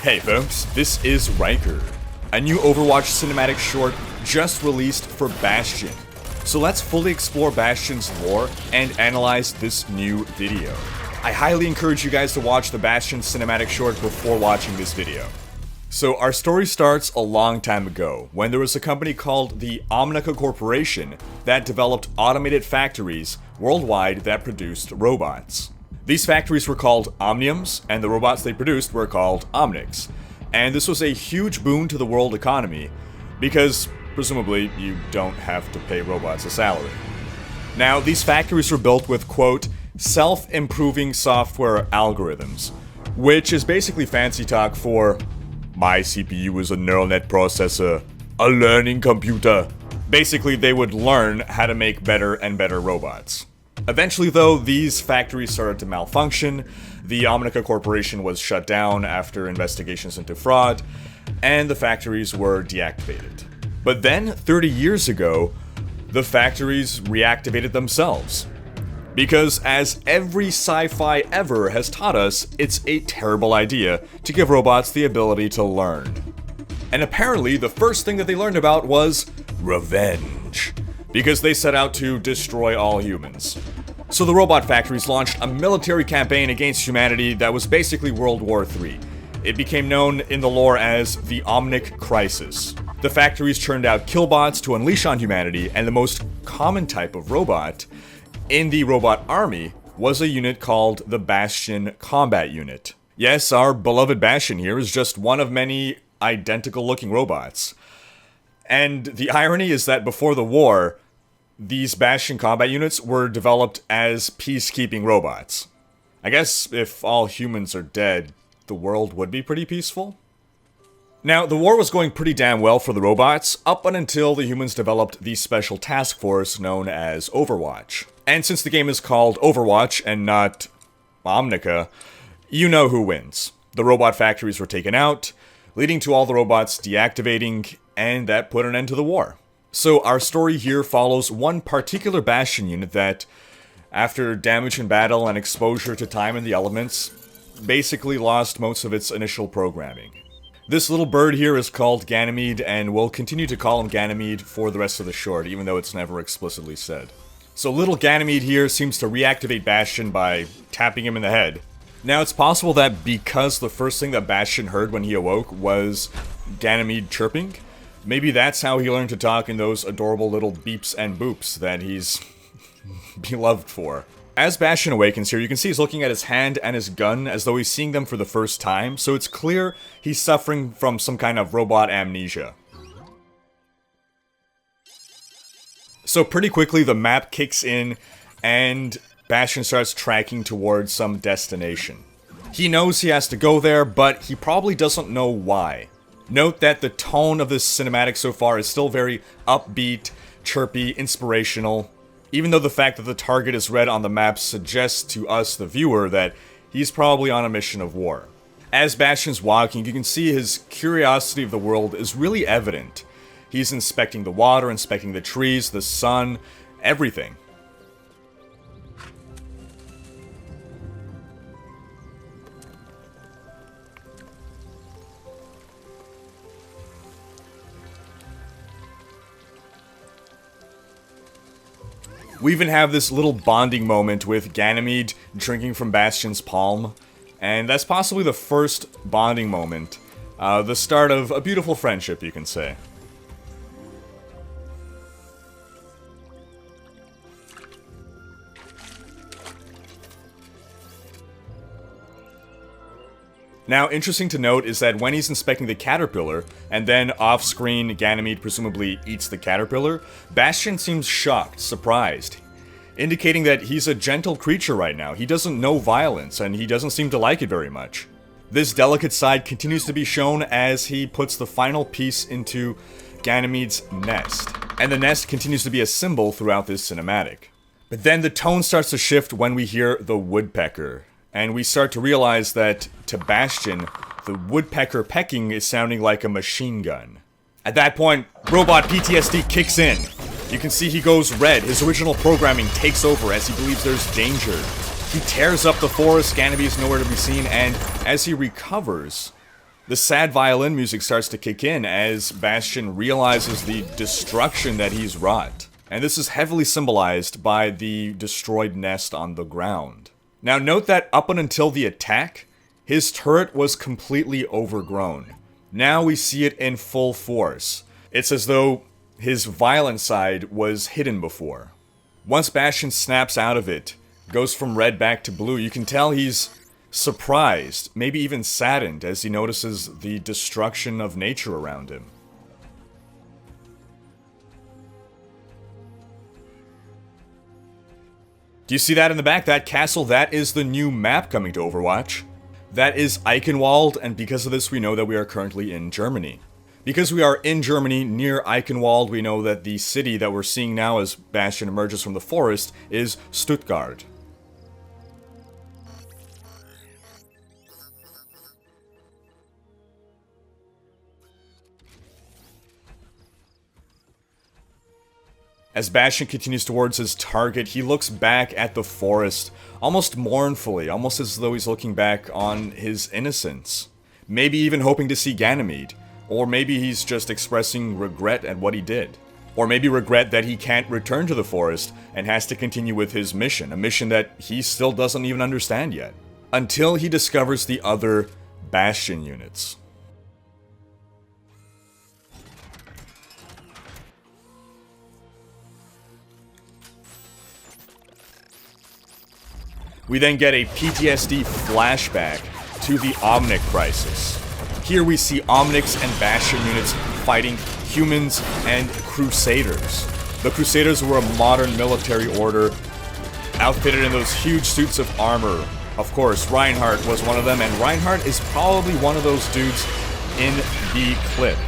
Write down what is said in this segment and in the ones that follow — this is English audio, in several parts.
Hey folks, this is Rhykker. A new Overwatch cinematic short just released for Bastion. So let's fully explore Bastion's lore and analyze this new video. I highly encourage you guys to watch the Bastion cinematic short before watching this video. So our story starts a long time ago, when there was a company called the Omnica Corporation that developed automated factories worldwide that produced robots. These factories were called Omniums, and the robots they produced were called Omnics. And this was a huge boon to the world economy, because, presumably, you don't have to pay robots a salary. Now, these factories were built with, quote, self-improving software algorithms, which is basically fancy talk for, my CPU is a neural net processor, a learning computer. Basically, they would learn how to make better and better robots. Eventually, though, these factories started to malfunction, the Omnica Corporation was shut down after investigations into fraud, and the factories were deactivated. But then, 30 years ago, the factories reactivated themselves. Because, as every sci-fi ever has taught us, it's a terrible idea to give robots the ability to learn. And apparently, the first thing that they learned about was revenge, because they set out to destroy all humans. So the robot factories launched a military campaign against humanity that was basically World War III. It became known in the lore as the Omnic Crisis. The factories churned out killbots to unleash on humanity, and the most common type of robot in the robot army was a unit called the Bastion Combat Unit. Yes, our beloved Bastion here is just one of many identical looking robots. And the irony is that before the war, these Bastion combat units were developed as peacekeeping robots. I guess if all humans are dead, the world would be pretty peaceful. Now, the war was going pretty damn well for the robots, up until the humans developed the special task force known as Overwatch. And since the game is called Overwatch and not Omnica, you know who wins. The robot factories were taken out, leading to all the robots deactivating, and that put an end to the war. So our story here follows one particular Bastion unit that, after damage in battle and exposure to time and the elements, basically lost most of its initial programming. This little bird here is called Ganymede, and we'll continue to call him Ganymede for the rest of the short, even though it's never explicitly said. So little Ganymede here seems to reactivate Bastion by tapping him in the head. Now, it's possible that because the first thing that Bastion heard when he awoke was Ganymede chirping, maybe that's how he learned to talk in those adorable little beeps and boops that he's beloved for. As Bastion awakens here, you can see he's looking at his hand and his gun as though he's seeing them for the first time, so it's clear he's suffering from some kind of robot amnesia. So pretty quickly the map kicks in, and Bastion starts tracking towards some destination. He knows he has to go there, but he probably doesn't know why. Note that the tone of this cinematic so far is still very upbeat, chirpy, inspirational, even though the fact that the target is red on the map suggests to us, the viewer, that he's probably on a mission of war. As Bastion's walking, you can see his curiosity of the world is really evident. He's inspecting the water, inspecting the trees, the sun, everything. We even have this little bonding moment with Ganymede drinking from Bastion's palm, and that's possibly the first bonding moment, the start of a beautiful friendship, you can say. Now, interesting to note is that when he's inspecting the caterpillar, and then off-screen Ganymede presumably eats the caterpillar, Bastion seems shocked, surprised, indicating that he's a gentle creature right now. He doesn't know violence, and he doesn't seem to like it very much. This delicate side continues to be shown as he puts the final piece into Ganymede's nest, and the nest continues to be a symbol throughout this cinematic. But then the tone starts to shift when we hear the woodpecker. And we start to realize that, to Bastion, the woodpecker pecking is sounding like a machine gun. At that point, robot PTSD kicks in. You can see he goes red. His original programming takes over as he believes there's danger. He tears up the forest, Ganymede is nowhere to be seen, and as he recovers, The sad violin music starts to kick in as Bastion realizes the destruction that he's wrought. And this is heavily symbolized by the destroyed nest on the ground. Now note that up until the attack, his turret was completely overgrown. Now we see it in full force. It's as though his violent side was hidden before. Once Bastion snaps out of it, goes from red back to blue, you can tell he's surprised, maybe even saddened, as he notices the destruction of nature around him. Do you see that in the back? That castle, that is the new map coming to Overwatch. That is Eichenwald, and because of this we know that we are currently in Germany. Because we are in Germany, near Eichenwald, we know that the city that we're seeing now as Bastion emerges from the forest is Stuttgart. As Bastion continues towards his target, he looks back at the forest, almost mournfully, almost as though he's looking back on his innocence. Maybe even hoping to see Ganymede, or maybe he's just expressing regret at what he did. Or maybe regret that he can't return to the forest and has to continue with his mission, a mission that he still doesn't even understand yet. Until he discovers the other Bastion units. We then get a PTSD flashback to the Omnic crisis. Here we see Omnics and Bastion units fighting humans and Crusaders. The Crusaders were a modern military order, outfitted in those huge suits of armor. Of course, Reinhardt was one of them, and Reinhardt is probably one of those dudes in the clip.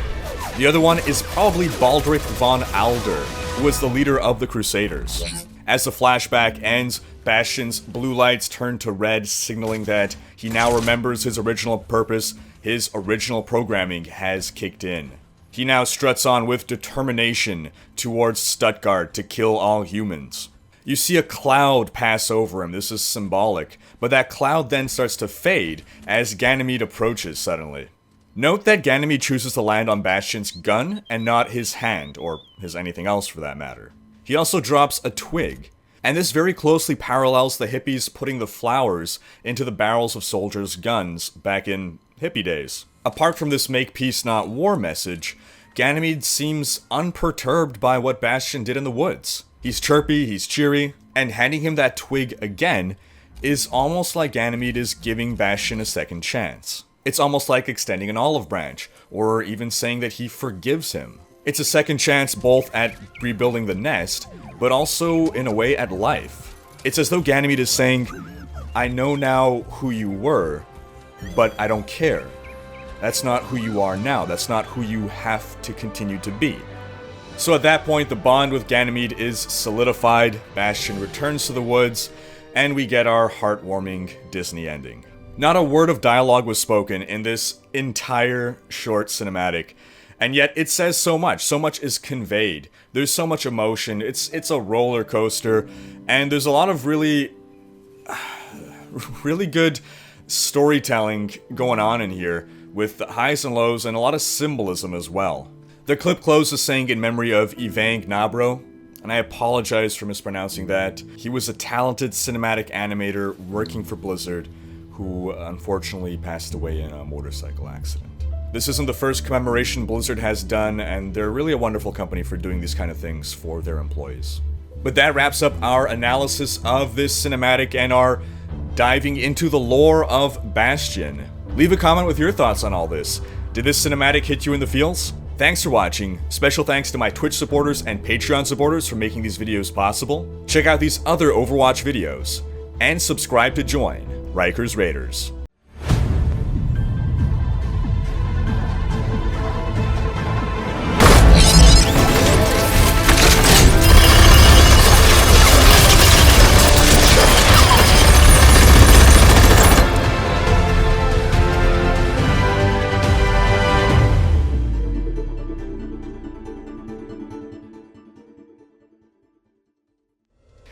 The other one is probably Baldric von Alder, who was the leader of the Crusaders. As the flashback ends, Bastion's blue lights turn to red, signaling that he now remembers his original purpose. His original programming has kicked in. He now struts on with determination towards Stuttgart to kill all humans. You see a cloud pass over him. This is symbolic, but that cloud then starts to fade as Ganymede approaches suddenly. Note that Ganymede chooses to land on Bastion's gun and not his hand, or his anything else for that matter. He also drops a twig, and this very closely parallels the hippies putting the flowers into the barrels of soldiers' guns back in hippie days. Apart from this make peace not war message, Ganymede seems unperturbed by what Bastion did in the woods. He's chirpy, he's cheery, and handing him that twig again is almost like Ganymede is giving Bastion a second chance. It's almost like extending an olive branch, or even saying that he forgives him. It's a second chance both at rebuilding the nest, but also, in a way, at life. It's as though Ganymede is saying, I know now who you were, but I don't care. That's not who you are now. That's not who you have to continue to be. So at that point, the bond with Ganymede is solidified, Bastion returns to the woods, and we get our heartwarming Disney ending. Not a word of dialogue was spoken in this entire short cinematic, and yet it says so much is conveyed. There's so much emotion, it's a roller coaster, and there's a lot of really good storytelling going on in here, with the highs and lows and a lot of symbolism as well. The clip closes saying in memory of Ivang Nabro, and I apologize for mispronouncing that. He was a talented cinematic animator working for Blizzard, who unfortunately passed away in a motorcycle accident. This isn't the first commemoration Blizzard has done, and they're really a wonderful company for doing these kind of things for their employees. But that wraps up our analysis of this cinematic and our diving into the lore of Bastion. Leave a comment with your thoughts on all this. Did this cinematic hit you in the feels? Thanks for watching. Special thanks to my Twitch supporters and Patreon supporters for making these videos possible. Check out these other Overwatch videos. And subscribe to join Rhyker's Raiders.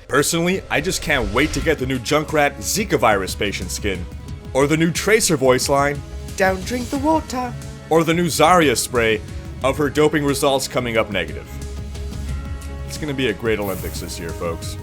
Personally, I just can't wait to get the new Junkrat Zika virus patient skin, or the new Tracer voice line, Don't drink the water. Or the new Zarya spray of her doping results coming up negative. It's gonna be a great Olympics this year, folks.